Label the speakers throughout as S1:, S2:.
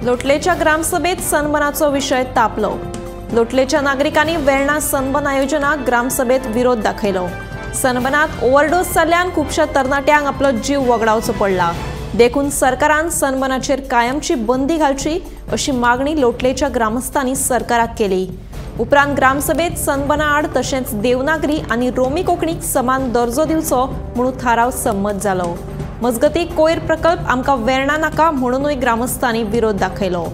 S1: लोटलेच्या ग्रामसभेत सनबनाचो विषय तापलो. लोटलेच्या नागरिकांनी वेर्णा सनबन आयोजनाक ग्रामसभेत विरोध दाखयलो. सनबनात ओव्हरडोस जाल्ल्यान खुबशा तरणाट्यांक आपलो जीव वगडावचो पडला. देखून सरकारान सनबनाचेर कायमची बंदी घालची अशी मागणी लोटलेच्या ग्रामस्थांनी सरकाराक केली. उपरांत ग्रामसभेत सनबना आड तशेंच देवनागरी आनी रोमी कोंकणीक समान दर्जो दिवचो म्हणून थाराव संमत जालो. मजगतीं कोयर प्रकल्प आमकां वेर्णा नाका म्हणूनय ग्रामस्थांनी विरोध दाखयलो.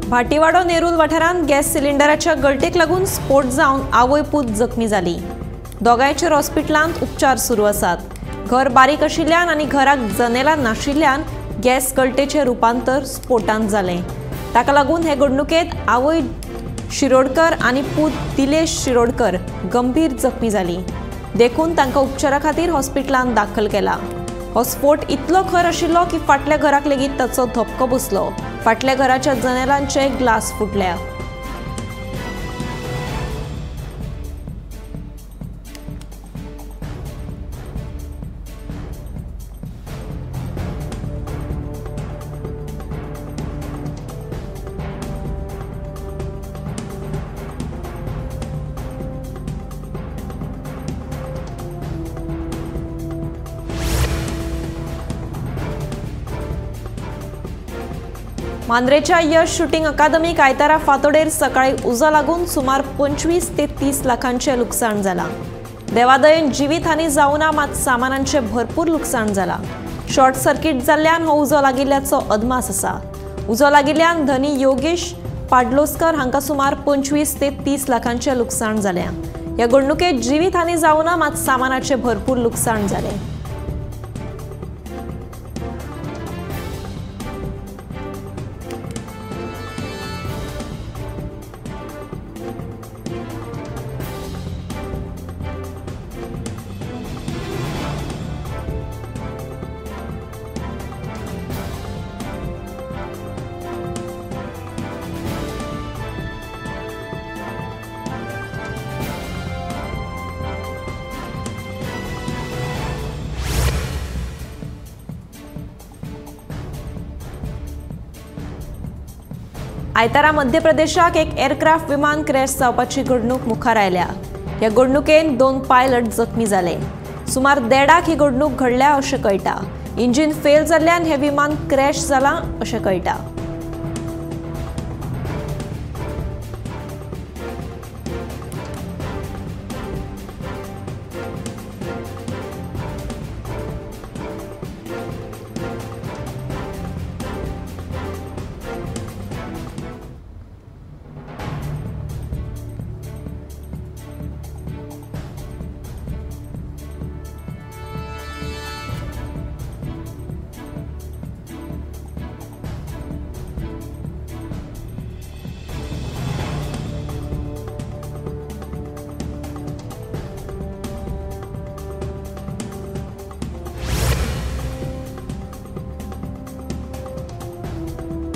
S1: भाटीवाडो नेरूल वाठारांत गॅस सिलिंडराच्या गळटेक लागून स्फोट जावन आवय पूत जखमी जाली. दोगांयचेर हॉस्पिटलांत उपचार सुरू आसात. घर बारीक आशिल्ल्यान आनी घराक जनेलां नाशिल्ल्यान गॅस गळटेचें रुपांतर स्फोटांत जालें. ताका लागून हे घडणुकेंत आवय शिरोडकर आनी पूत दिलेश शिरोडकर गंभीर जखमी जाली. देखून तांकां उपचारा खातीर हॉस्पिटलांत दाखल केला. हो स्फोट इतलो खर आशिल्लो की फाटल्या घराक लेगीत ताचो धपको बसलो. फाटल्या घराच्या जनेलांचे ग्लास फुटल्या. मांद्रेच्या यश शूटिंग अकादमीक आयतारा फांतोडेर सकाळी उजो लागून सुमार 25 ते 30 लाखांचे लुकसाण जाला. देवादयेन जिवीत हानी जावना मात सामानांचे भरपूर लुकसाण जाला. शॉर्ट सर्किट जाल्ल्यान हो उजो लागिल्ल्याचो अदमास आसा. उजो लागिल्ल्यान धनी योगेश पाडलोस्कर हांकां सुमार 25 ते 30 लाखांचे लुकसाण जालें. ह्या घडणुकेत जिवीत हानी जावना मात सामानाचे भरपूर लुकसाण जालें. आयतारा मध्य प्रदेशाक एक एअरक्राफ्ट विमान क्रॅश जावपाची घडणूक मुखार आयल्या. ह्या घडणुकेन 2 पायलट जखमी जाले. सुमार 1:30 ही घडणूक घडल्या अशें कळटा. इंजिन फेल जाल्ल्यान हे विमान क्रॅश जालां अशें कळटा.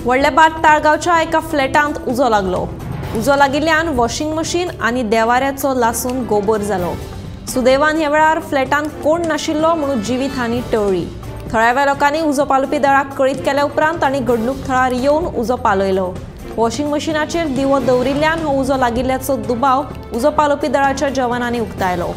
S1: व्हडलेबाद ताळगांवच्या एका फ्लॅटांत उजो लागलो. उजो लागिल्ल्यान वॉशिंग मशीन आनी देवाऱ्याचो लासून गोबर जालो. सुदैवान ह्या वेळार फ्लॅटांत कोण नाशिल्लो म्हणून जिवीत हानी टळ्ळी. थळाव्या लोकांनी उजो पालोवपी दळाक कळीत केल्या उपरांत तांणी घडणूक थळार येवन उजो पालयलो. वॉशिंग मशीनाचेर दिवो दवरिल्ल्यान हो उजो लागिल्ल्याचो दुबाव उजो पालोवपी दळाच्या जवानांनी उक्तायलो.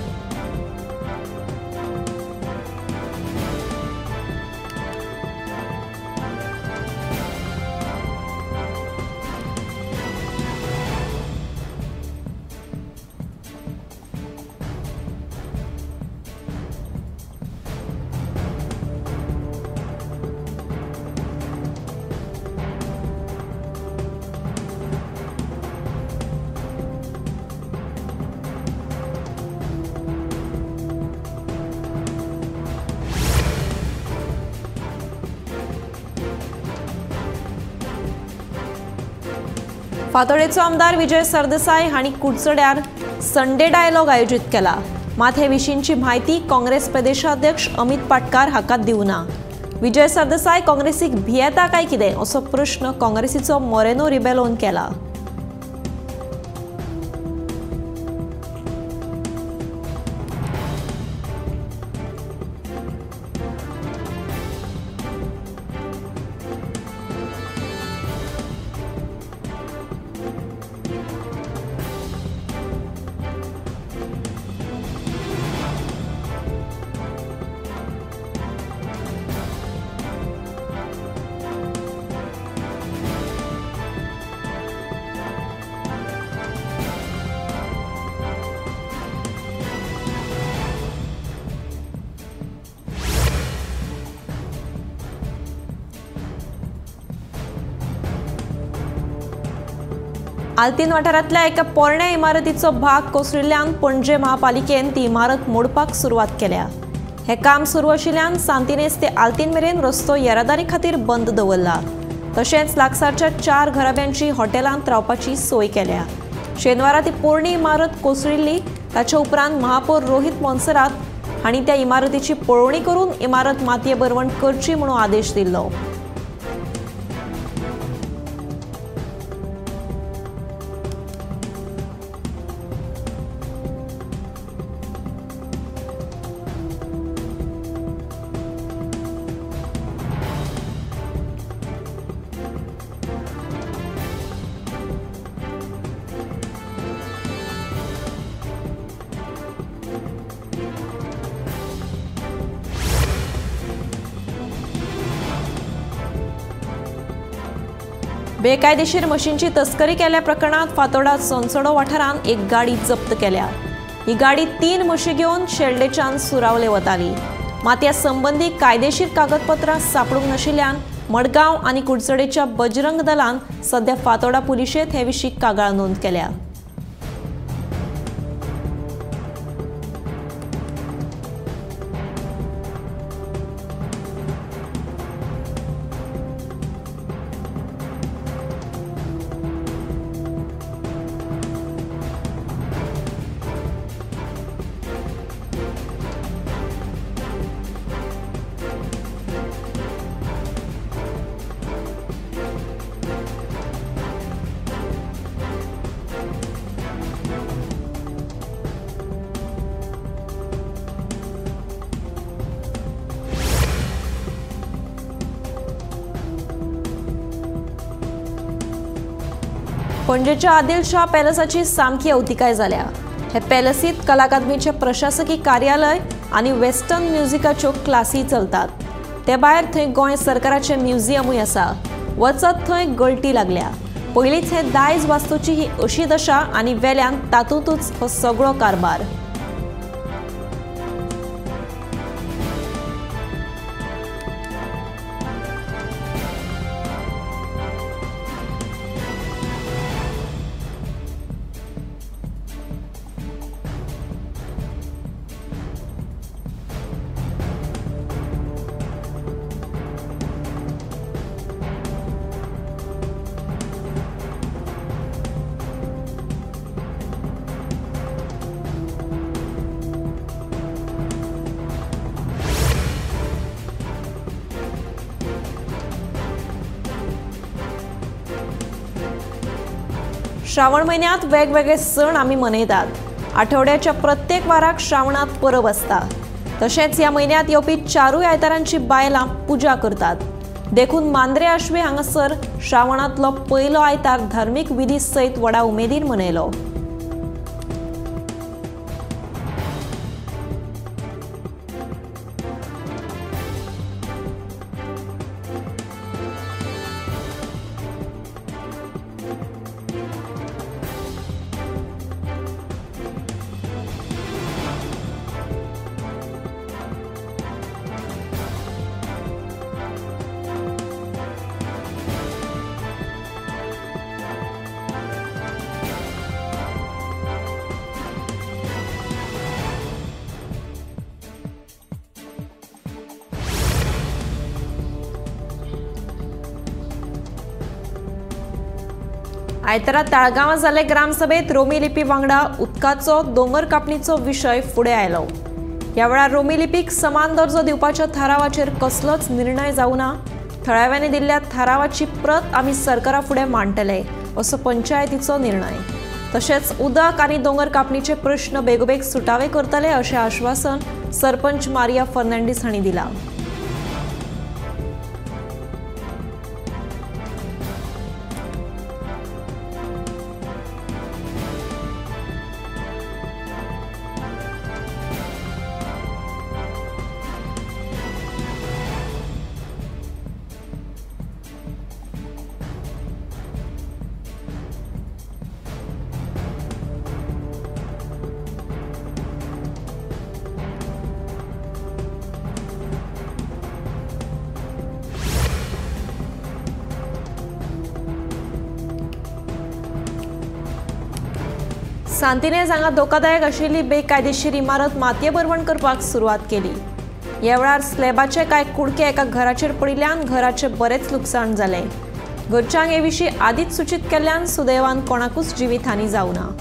S1: फातोडेचो आमदार विजय सरदेसाय हांणी कुडचड्यार संडे डायलॉग आयोजित केला. मात हे विशींची म्हायती काँग्रेस प्रदेशाध्यक्ष अमित पाटकार हाका दिवना. विजय सरदेसाय काँग्रेसीक भियेता काय कितें असो प्रश्न काँग्रेसीचो मोरेनो रिबेलोन केला. आल्तीन वाठारांतल्या एका पोरण्या इमारतीचो भाग कोसळिल्ल्यान पणजे महापालिकेन ती इमारत मोडपाक सुरवात केल्या. हे काम सुरू आशिल्ल्यान सांतिनेज ते आल्तीन मेरेन रस्तो येरादारी खातीर बंद दवरला. तशेंच लागसारच्या 4 घराब्यांची हॉटेलांत रावपाची सोय केल्या. शेनवारा ती पोरणी इमारत कोसळिल्ली. ताच्या उपरांत महापौर रोहित मोन्सेरात हांणी त्या इमारतीची पळोवणी करून इमारत मातये बरवण करची म्हणून आदेश दिल्लो. बेकायदेशीर मशीनची तस्करी केल्या प्रकरणात फातोडा सोनसडो वाठारांत एक गाडी जप्त केल्या. ही गाडी 3 म्हशी घेवन शेल्डेच्यान सुरावले वताली. मात ह्या संबंधी कायदेशीर कागदपत्रां सापडूंक नाशिल्ल्यान मडगांव आनी कुडचडेच्या बजरंग दलान सध्या फातोडा पुलिशेंत हे विशीं कागाळ नोंद केल्या. पणजेच्या आदिलशाह पॅलसाची सामकी अवतिकाय जाल्या. हे पॅलसीत कला अकादमीचे प्रशासकी कार्यालय आणि वेस्टर्न म्युझिकाच्यो क्लासी चलतात. ते भायर थंय गोंय सरकाराचे म्युझियमूय आसा. वचत थंय गळटी लागल्या. पयलींच हे दायज वास्तूची ही अशी दशा आनी वेल्यान तातूंतूच हो सगळो कारबार. श्रावण महिन्यात वेगवेगळे सण आमी मनयतात. आठवड्याच्या प्रत्येक वाराक श्रावणात परब आसता. तशेंच ह्या महिन्यात येवपी 4 आयतारांची बायलां पुजा करतात. देखून मांद्रे आशवे हांगासर श्रावणांतलो पयलो आयतार धार्मीक विधी सयत व्हडा उमेदीन मनयलो. आयतारा ताळगांवां जाल्ले ग्रामसभेत रोमी लिपी वांगडा उदकाचो दोंगर कापणीचो विशय फुडें आयलो। ह्या वेळार रोमी लिपीक समान दर्जो दिवपाच्या थारावाचेर कसलोच निर्णय जावं ना। थळाव्यांनी दिल्ल्या थारावाची प्रत आमी सरकारा फुडें मांडटले असो पंचायतीचो निर्णय। तशेंच उदक आनी दोंगर कापणीचे प्रश्न बेगोबेग सुटावे करतले अशें आश्वासन सरपंच मारिया फर्नांडीस हांणी दिलां। सांतिनेज हांगा धोकादायक आशिल्ली बेकायदेशीर इमारत मातये भरवण करपाक सुरवात केली। ह्या वेळार स्लॅबाचे कांय कुडके एका घराचेर पडिल्ल्यान घराचे बरेच लुकसाण जाले। घरच्यांक हे विशीं आदींच सूचित केल्ल्यान सुदैवान कोणाकूच जिवीतहानी जावं ना।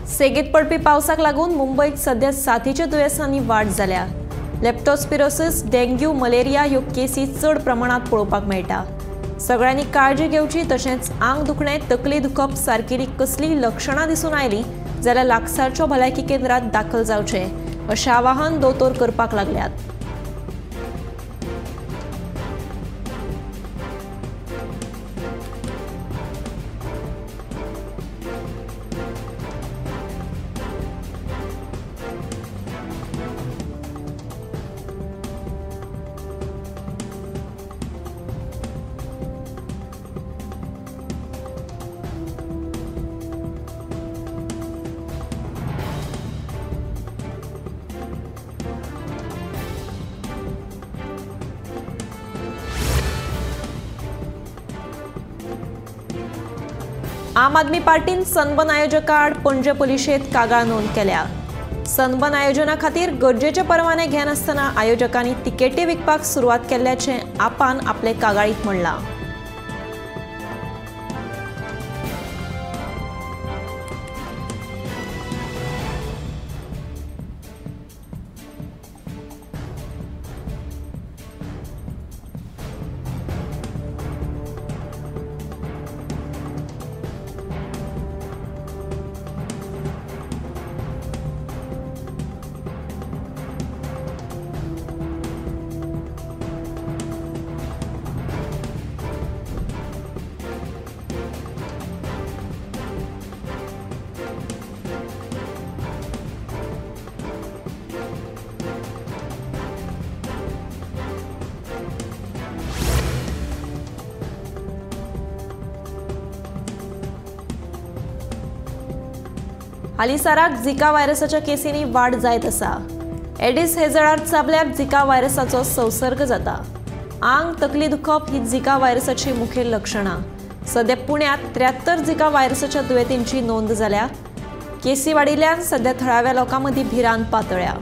S1: सेगीत पडपी पावसाक लागून मुंबईत सध्या साथीच्या दुयेंसांनी वाड जाल्या। लेप्टोस्पिरोसिस, डेंग्यू, मलेरिया ह्यो केसी चड प्रमाणात पळोवपाक मेळटा। सगळ्यांनी काळजी घेवची। तशेंच आंग दुखणें, तकली दुखप सारकेली कसलीय लक्षणां दिसून आयलीं जाल्यार लागसारच्या भलायकी केंद्रात दाखल जावचें अशें आवाहन दोतोर करपाक लागल्यात। आम आदमी पार्टीन सनबर्न आयोजका आड पणजे पुलिशेंत कागाळ नोंद केल्या। सनबर्न आयोजना खातीर गरजेचे परवाने घेनासतना आयोजकांनी तिकेटी विकपाक सुरवात केल्ल्याचें आपान आपले कागाळीत म्हणलां। हालींसराक झिका व्हायरसाच्या केसींनी वाड जायत आसा। एडिस हे जळार चाबल्यार झिका व्हायरसाचो संसर्ग जाता। आंग, तकली दुखप ही झिका व्हायरसाची मुखेल लक्षणां। सध्या पुण्यात 73 झिका व्हायरसाच्या दुयेंतींची नोंद जाल्या। केसी वाडिल्ल्यान सध्या थळाव्या लोकां मदीं भिरांत पातळ्या।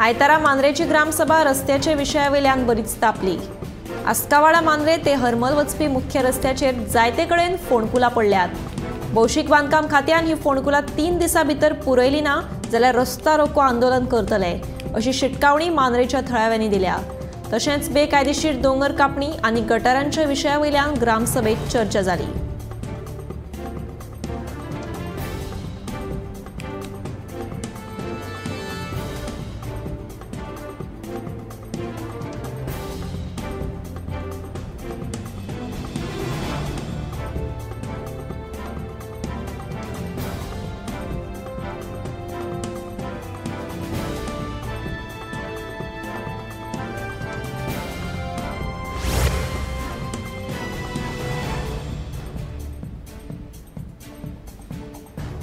S1: आयतारा मांद्रेची ग्रामसभा रस्त्याचे विशयावयल्यान बरीच तापली। आस्कावाडा मांद्रे ते हरमल वचपी मुख्य रस्त्याचेर जायते कडेन फोंडकुलां पडल्यात। भौशीक बांदकाम खात्यान ही फोंडकुलां 3 दिसां भितर पुरयली ना जाल्यार रस्ता रोको आंदोलन करतले अशी शिटकावणी मांद्रेच्या थळाव्यांनी दिल्या। तशेंच बेकायदेशीर दोंगर कापणी आनी गटारांच्या विशयावयल्यान ग्रामसभेत चर्चा जाली।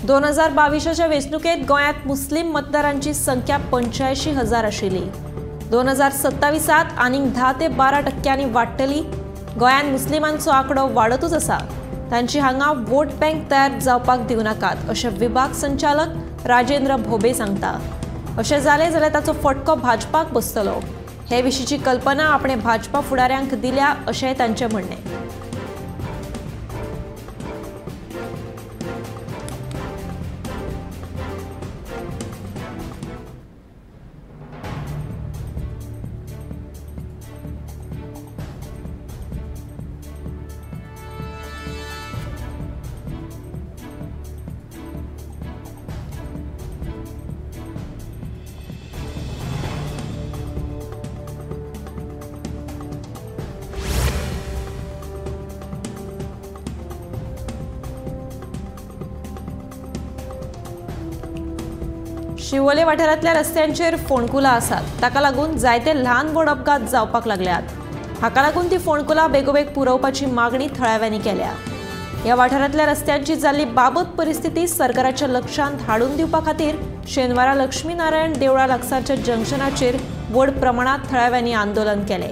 S1: दोन 2022च्या वेंचणुकेत गोंयांत मुस्लीम मतदारांची संख्या 85,000 आशिल्ली। 2027त आनीक 10 ते 12% वाडटली। गोंयांत मुस्लिमांचो आंकडो वाडतूच आसा। तांची हांगा वोट बँक तयार जावपाक दिवं नाकात अशें विभाग संचालक राजेंद्र भोबे सांगता। अशें जालें जाल्यार ताचो फटको भाजपाक बसतलो। हे विशींची कल्पना आपणे भाजपा फुडाऱ्यांक दिल्या अशेंय तांचें म्हणणें। शिवोले वाठारांतल्या रस्त्यांचेर फोंडकुलां आसात। ताका लागून जायते ल्हान व्हड अपघात जावपाक लागल्यात। हाका लागून ती फोंडकुलां बेगोबेग पुरवपाची मागणी थळाव्यांनी केल्या। ह्या वाठारांतल्या रस्त्यांची जाल्ली बाबत परिस्थिती सरकाराच्या लक्षांत हाडून दिवपा खातीर शेनवारा लक्ष्मीनारायण देवळा लागसारच्या जंक्शनाचेर व्हड प्रमाणांत थळाव्यांनी आंदोलन केलें।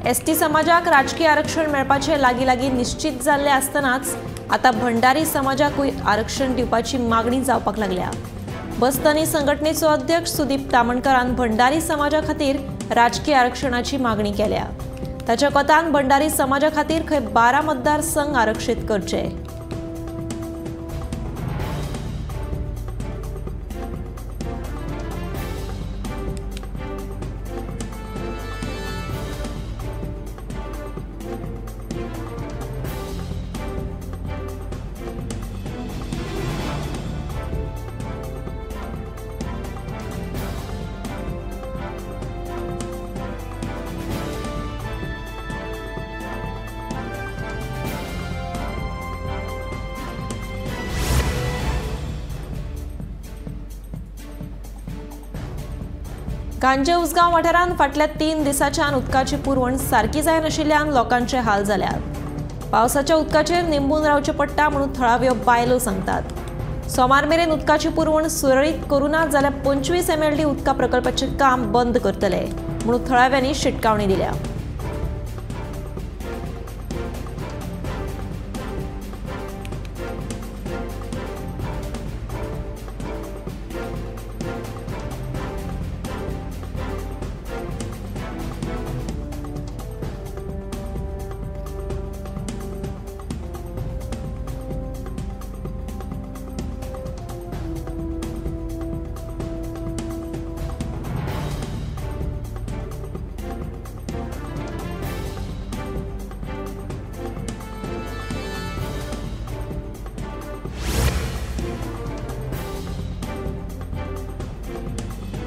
S1: एसटी समाजाक राजकीय आरक्षण मेळपाचे लागीं निश्चित जाल्ले आसतनाच आता भंडारी समाजाकूय आरक्षण दिवपाची मागणी जावपाक लागल्या। बस्तनी संघटनेचो अध्यक्ष सुदीप तामणकारान भंडारी समाजा खातीर राजकीय आरक्षणाची मागणी केल्या। ताच्या कोतान भंडारी समाजा खातीर खंय 12 मतदारसंघ आरक्षीत करचे। गांजे उसगांव वाठारांत फाटल्या 3 दिसांच्यान उदकाची पुरवण सारकी जाय नाशिल्ल्यान लोकांचे हाल जाल्यात। पावसाच्या उदकाचेर निंबून रावचें पडटा म्हणून थळाव्यो बायलो सांगतात। सोमार मेरेन उदकाची पुरवण सुरळीत करूं ना जाल्यार 25 MLD उदका प्रकल्पाचें काम बंद करतले म्हणून थळाव्यांनी शिटकावणी दिल्या।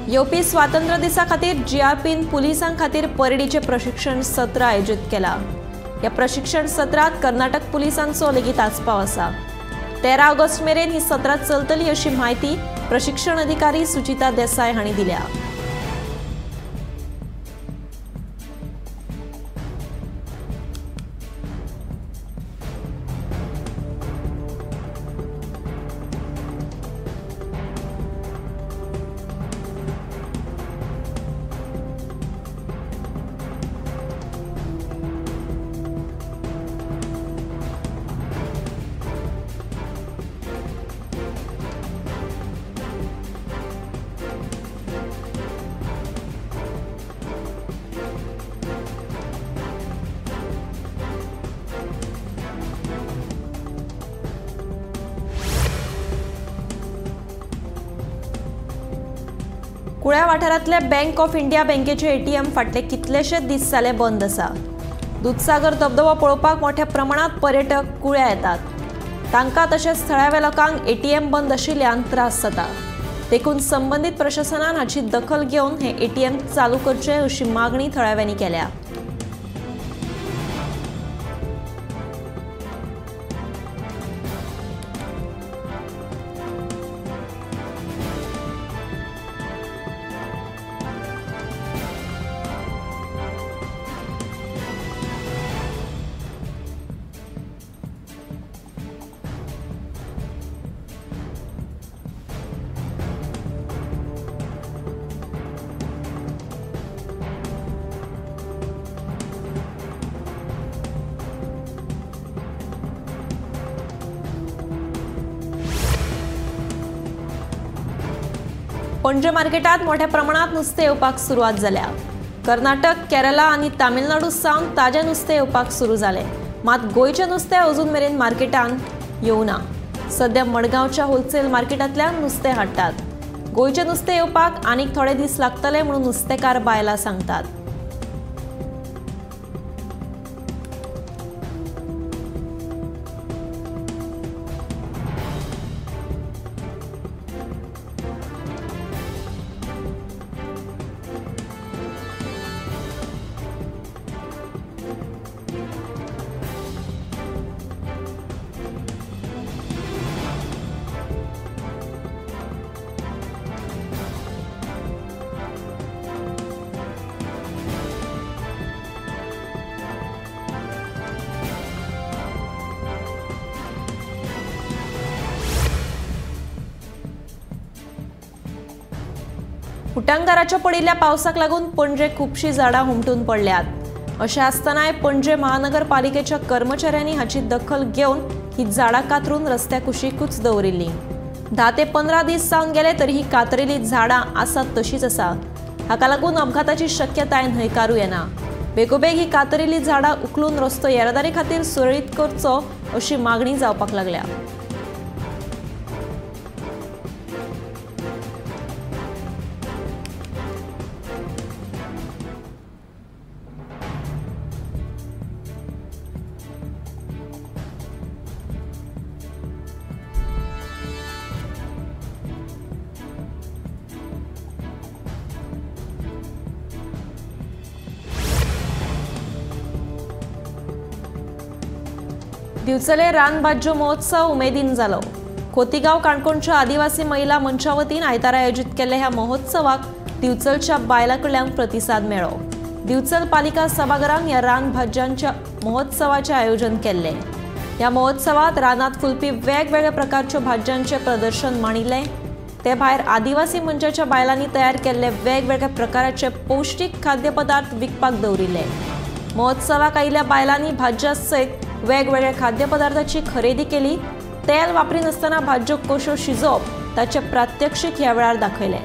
S1: येवपी स्वातंत्र्य दिसा खातीर GRPन पुलिसां खातीर परेडीचे प्रशिक्षण सत्र आयोजित केला। या प्रशिक्षण सत्रात कर्नाटक पुलिसांचो लेगीत आस्पाव आसा। 13 ऑगस्ट मेरेन ही सत्रां चलतली अशी माहिती प्रशिक्षण अधिकारी सुचिता देसाई हांणी दिल्या। कुळ्या वाठारांतले बँक ऑफ इंडिया बँकेचे एटीएम फाटले कितलेशेच दीस जाले बंद आसा। दूधसागर धबधबो पळोवपाक मोठ्या प्रमाणात पर्यटक कुळ्या येतात। तांकां तशेंच थळाव्या लोकांक एटीएम बंद आशिल्ल्यान त्रास जाता। देखून संबंधीत प्रशासनान हाची दखल घेवन हे एटीएम चालू करचे अशी मागणी थळाव्यांनी केल्या। पणजे मार्केटात मोठ्या प्रमाणात नुस्तें येवपाक सुरवात जाल्या। कर्नाटक, केरला आणि तामिळनाडू सावन ताजें नुस्तें येवपाक सुरू जालें, मात गोंयचें नुस्तें अजून मेरेन मार्केटांत येवना। सध्या मडगांवच्या होलसेल मार्केटांतल्यान नुस्तें हाडटात। गोंयचें नुस्तें येवपाक आनीक थोडे दीस लागतले म्हणून नुस्तेकार बायलां सांगतात। उटंगाराच्या पडिल्ल्या पावसाक लागून पणजे खुबशीं झाडां हुमटून पडल्यात। अशें आसतनाय पणजे महानगरपालिकेच्या कर्मचाऱ्यांनी हाची दखल घेवन ही झाडां कातरून रस्त्या कुशीकूच दवरिल्लीं। 10 ते 15 दीस जावन गेले तरी ही कातरिल्लीं झाडां आसात तशींच आसा। हाका लागून अपघाताची शक्यताय न्हयकारूं येना। बेगोबेग ही कातरिल्लीं झाडां उखलून रस्तो येरादारी खातीर सुरळीत करचो अशी मागणी जावपाक लागल्या। दिवचले रानभाज्यो महोत्सव उमेदीन जालो। खोतीगांव काणकोणच्या आदिवासी महिला मंचा वतीन आयतारा आयोजित केल्ल्या ह्या महोत्सवाक दिवचलच्या बायलां कडल्यान प्रतिसाद मेळ्ळो। दिवचल पालिका सभाघरान ह्या रानभाज्यांच्या महोत्सवाचे आयोजन केल्ले। ह्या महोत्सवात रानात फुलपी वेगवेगळ्या प्रकारच्या भाज्यांचे प्रदर्शन मांडिल्ले। ते भायर आदिवासी मंचाच्या बायलांनी तयार केल्ले वेगवेगळ्या प्रकाराचे पौष्टिक खाद्यपदार्थ विकपाक दवरिल्ले। महोत्सवाक आयिल्ल्या बायलांनी भाज्या सयत वेगवेगळ्या खाद्यपदार्थाची खरेदी केली। तेल वापरी नासतना भाज्यो कश्यो शिजोवप ताचे प्रात्यक्षिक ह्या वेळार दाखयले।